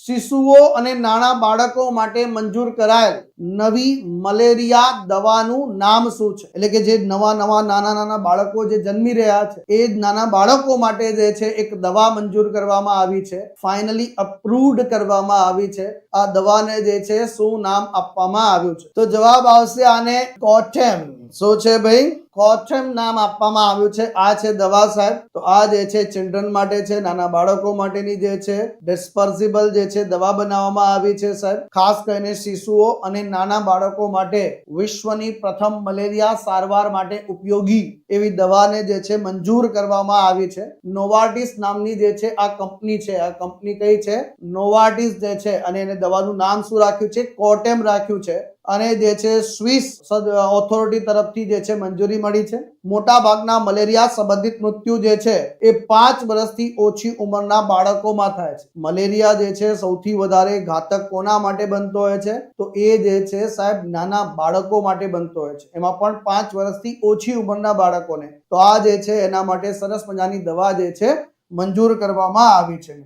શિશુઓ અને નાના બાળકો માટે મંજૂર કરાયેલ નવી મલેરિયા દવાનું નામ શું છે? એટલે કે જે નવા નાના બાળકો જે જન્મી રહ્યા છે એ જ નાના બાળકો માટે જે છે એક દવા મંજૂર કરવામાં આવી છે, ફાઇનલી અપ્રૂવ્ડ કરવામાં આવી છે. આ દવાને જે છે શું નામ આપવામાં આવ્યું છે? તો જવાબ આવશે આને કોટેમ. શું છે ભાઈ? કોટેમ નામ આપવામાં આવ્યું છે. આ છે દવા સાહેબ. તો આ જે છે ચિલ્ડ્રન માટે છે, નાના બાળકો માટેની જે છે ડિસ્પર્સિબલ જે છે દવા બનાવવામાં આવી છે સાહેબ. ખાસ કરીને શિશુઓ અને નાના બાળકો માટે વિશ્વની પ્રથમ મલેરિયા સારવાર માટે ઉપયોગી એવી દવાને જે છે મંજૂર કરવામાં આવી છે. નોવાર્ટિસ નામની જે છે આ કંપની છે. આ કંપની કઈ છે? નોવાર્ટિસ જે છે. અને એને દવાનું નામ શું રાખ્યું છે? કોટેમ રાખ્યું છે. અને જે છે સ્વિસ ઓથોરિટી તરફથી જે છે મંજૂરી મળી છે. મોટા ભાગના મલેરિયા સંબંધિત મૃત્યુ જે છે એ 5 વર્ષથી ઓછી ઉંમરના બાળકોમાં થાય છે. મલેરિયા જે છે સૌથી વધારે ઘાતક કોના માટે બનતો હોય છે? તો એ જે છે સાહેબ નાના બાળકો માટે બનતો હોય છે, એમાં પણ 5 વર્ષથી ઓછી ઉંમરના બાળકોને. તો આ જે છે એના માટે સરસ મજાની દવા જે છે મંજૂર કરવામાં આવી છે.